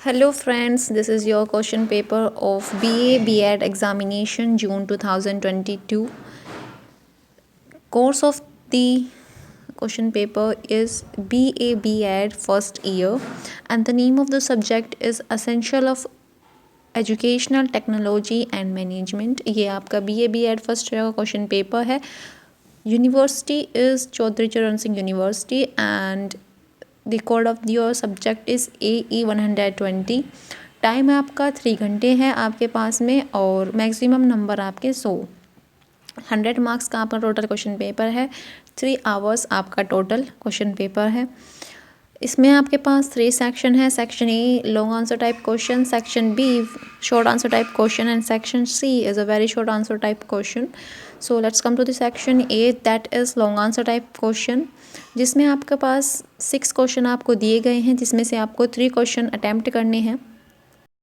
Hello friends, this is your question paper of BA B.Ed examination June 2022. Course of the question paper is BA B.Ed first year and the name of the subject is Essential of educational technology and management. ये आपका BA B.Ed first year का question paper है। University is Chaudhary चरण Singh university and the code of your subject is AE 120। Time आपका 3 घंटे है आपके पास में और मैक्सिमम नंबर आपके 100 मार्क्स का आपका टोटल क्वेश्चन पेपर है। 3 आवर्स आपका टोटल क्वेश्चन पेपर है। इसमें आपके पास 3 सेक्शन है। Section A long answer type question, section B short answer type question and section C is a very short answer type question. So let's come to the section A that is long answer type question, जिसमें आपके पास 6 question आपको दिए गए हैं, जिसमें से आपको 3 question attempt करने हैं।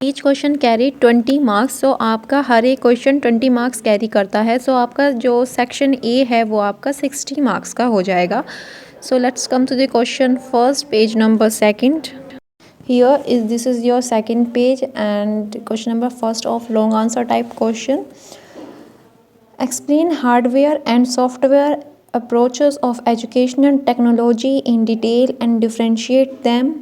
Each question carry 20 marks. So आपका हर एक क्वेश्चन 20 मार्क्स कैरी करता है। सो आपका जो सेक्शन ए है वो आपका 60 मार्क्स का हो जाएगा। So let's come to the question first, page number 2nd. This is your second page and question number first of long answer type question. Explain hardware and software approaches of educational technology in detail and differentiate them.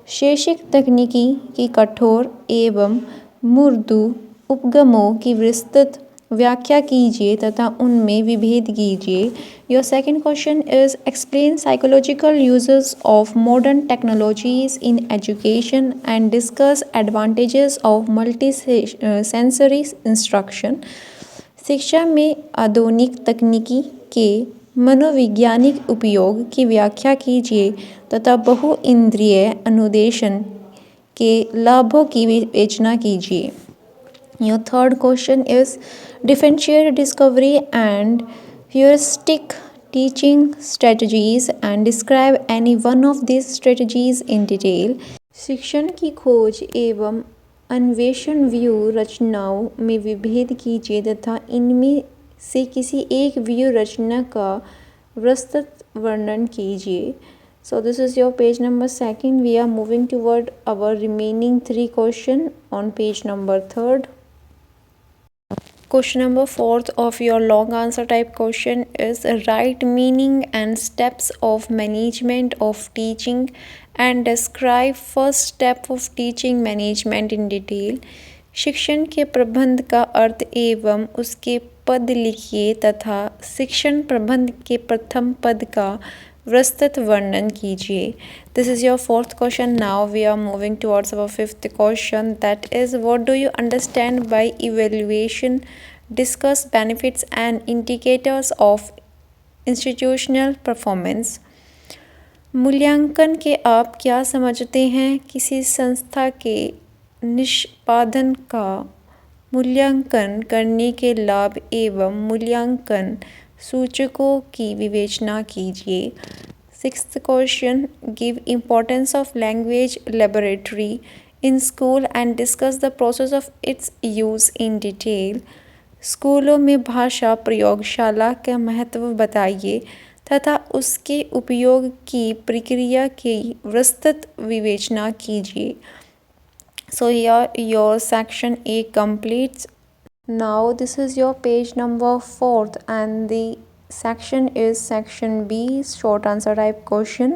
शैक्षिक तकनीकी की कठोर एवं मुर्दू उपगमों की विस्तृत व्याख्या कीजिए तथा उनमें विभेद कीजिए। Your second question is explain psychological uses of modern technologies in education and discuss advantages of multi sensory instruction. शिक्षा में आधुनिक तकनीकी के मनोवैज्ञानिक उपयोग की व्याख्या कीजिए तथा बहु इंद्रिय अनुदेशन के लाभों की विवेचना कीजिए। Your third question is differentiate discovery and heuristic teaching strategies and describe any one of these strategies in detail. शिक्षण की खोज एवं अन्वेषण व्यू रचनाओं में विभेद कीजिए तथा इनमें से किसी एक व्यू रचना का विस्तृत वर्णन कीजिए। So this is your page number 2nd. We are moving toward our remaining 3 question on page number 3rd. Question number 4th of your long answer type question is write meaning and steps of management of teaching and describe first step of teaching management in detail. शिक्षण के प्रबंध का अर्थ एवं उसके पद लिखिए तथा शिक्षण प्रबंध के प्रथम पद का विस्तृत वर्णन कीजिए। This is your 4th question. Now we are moving towards our 5th question, that is what do you understand by evaluation? Discuss benefits and indicators of institutional performance. मूल्यांकन के आप क्या समझते हैं? किसी संस्था के निष्पादन का मूल्यांकन करने के लाभ एवं मूल्यांकन सूचकों की विवेचना कीजिए। 6th question, give importance of language laboratory in school and discuss the process of its use in detail. स्कूलों में भाषा प्रयोगशाला का महत्व बताइए तथा उसके उपयोग की प्रक्रिया की विस्तृत विवेचना कीजिए। So here your section A completes. Now this is your page number 4th and the section is section B, short answer type question.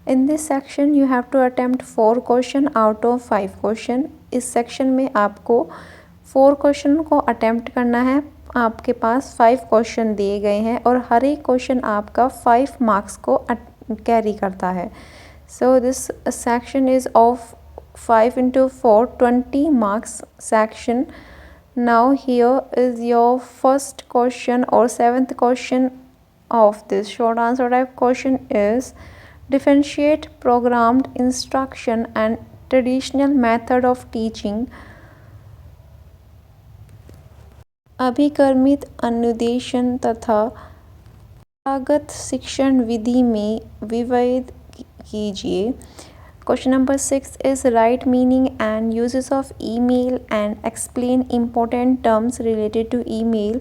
In this section you have to attempt 4 question out of 5 question. इस section में आपको 4 question को attempt करना है। आपके पास 5 question दिए गए हैं और हर एक question आपका 5 marks को carry करता है। So this section is of 5 into 4 20 marks section. Now here is your first question or 7th question of this short answer type question is differentiate programmed instruction and traditional method of teaching. अभिकर्मित अनुदेशन तथा परंपरागत शिक्षण विधि में विभेद कीजिए। Question number 6 is write meaning and uses of email and explain important terms related to email.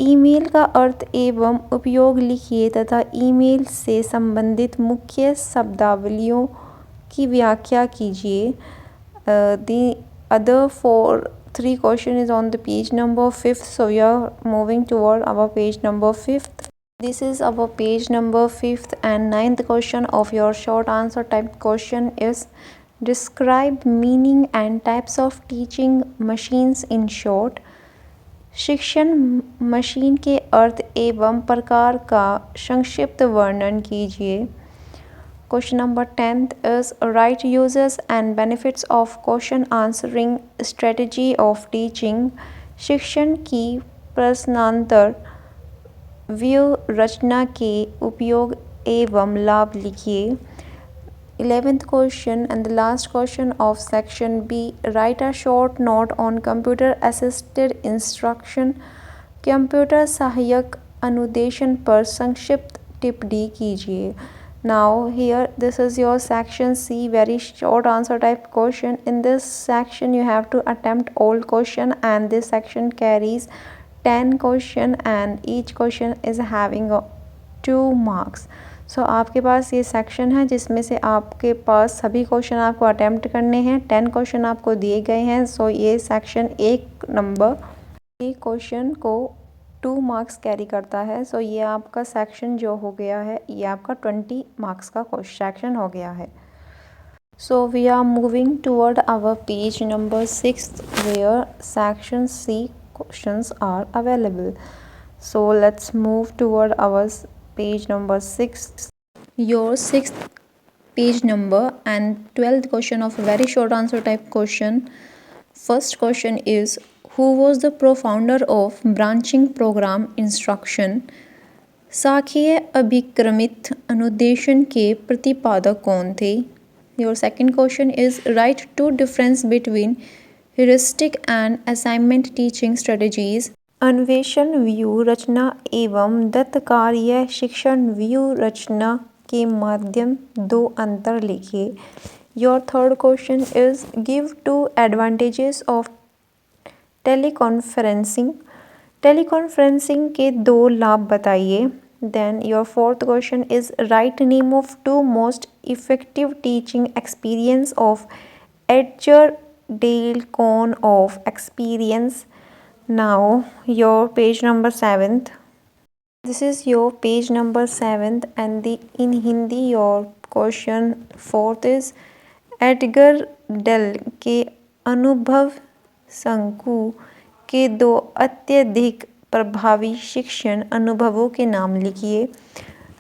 Email का अर्थ एवं उपयोग लिखिए तथा ईमेल से संबंधित मुख्य शब्दावलियों की व्याख्या कीजिए। The other three question is on the page number 5th. So we are moving toward our page number 5th. This is our page number 5th and 9th question of your short answer type question is describe meaning and types of teaching machines in short. शिक्षण machine के अर्थ एवं प्रकार का संक्षिप्त वर्णन कीजिए. Question number 10th is write uses and benefits of question answering strategy of teaching. शिक्षण की प्रश्नांतर व्यू रचना के उपयोग एवं लाभ लिखिए. 11th question and the last question of section B. Write a short note on computer assisted instruction. Computer सहायक अनुदेशन पर संक्षिप्त टिप्पणी कीजिए. Now here this is your section C, very short answer type question. In this section you have to attempt all question and this section carries 10 question and each question is having 2 marks. So आपके पास ये section है जिसमें से आपके पास सभी question आपको attempt करने हैं. 10 क्वेश्चन आपको दिए गए हैं. सो ये सेक्शन एक नंबर एक क्वेश्चन को 2 मार्क्स कैरी करता है. सो ये आपका सेक्शन जो हो गया है ये आपका 20 मार्क्स का सेक्शन हो गया है. So we are moving toward our page number 6 where section C questions are available. So let's move toward our page number 6. Your 6th page number and 12th question of very short answer type question. First question is who was the co-founder of branching program instruction? शाखीय अभिक्रमित अनुदेशन के प्रतिपादक कौन थे? Your second question is write two difference between heuristic and assignment teaching strategies. अन्वेषण view रचना एवं दत्तकार्य शिक्षण view रचना के माध्यम 2 अंतर लिखिए. Your third question is give 2 advantages of teleconferencing. Teleconferencing के 2 लाभ बताइए. Then your fourth question is write name of 2 most effective teaching experience of Edgar Dale Cohn of experience. Now your page number 7th. This is your page number 7th and in Hindi your question 4th is Edgar Dale के अनुभव शंकु के 2 अत्यधिक प्रभावी शिक्षण अनुभवों के नाम लिखिए.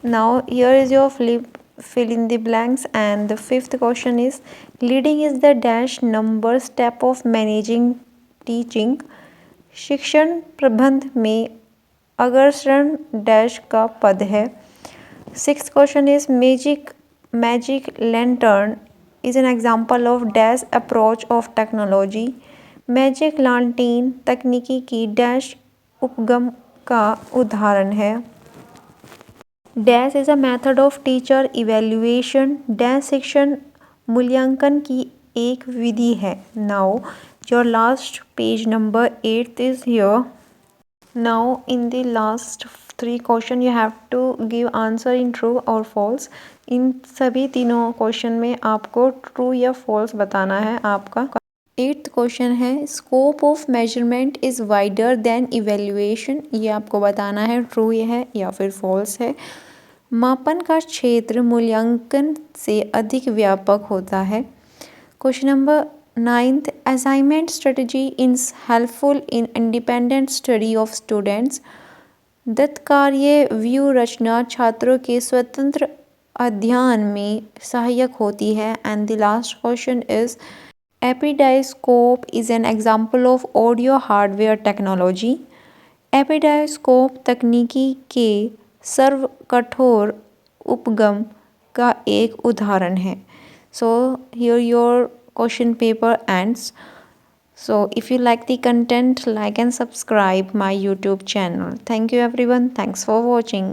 Now here is your fill in the blanks and the 5th question is leading is the dash number step of managing teaching. शिक्षण प्रबंध में अग्रसरण डैश का पद है. 6th question is magic lantern is an example of dash approach of technology. Magic लालटेन तकनीकी की dash उपगम का उदाहरण है. Dash is a method of teacher evaluation. Dash शिक्षण मूल्यांकन की एक विधि है. Now your last page number 8 is here. Now in the last 3 question you have to give answer in true or false. इन सभी तीनों क्वेश्चन में आपको ट्रू या फॉल्स बताना है. आपका 8th क्वेश्चन है scope of measurement is wider than evaluation. ये आपको बताना है ट्रू है या फिर फॉल्स है. मापन का क्षेत्र मूल्यांकन से अधिक व्यापक होता है. Question number 9th assignment strategy is helpful in independent study of students. दत्तकार्य व्यू रचना छात्रों के स्वतंत्र अध्ययन में सहायक होती है. And the last question is epidiascope is an example of audio hardware technology. Epidiascope तकनीकी के सर्व कठोर उपगम का एक उदाहरण है. So here your question paper ends. So if you like the content, like and subscribe my YouTube channel. Thank you everyone. Thanks for watching.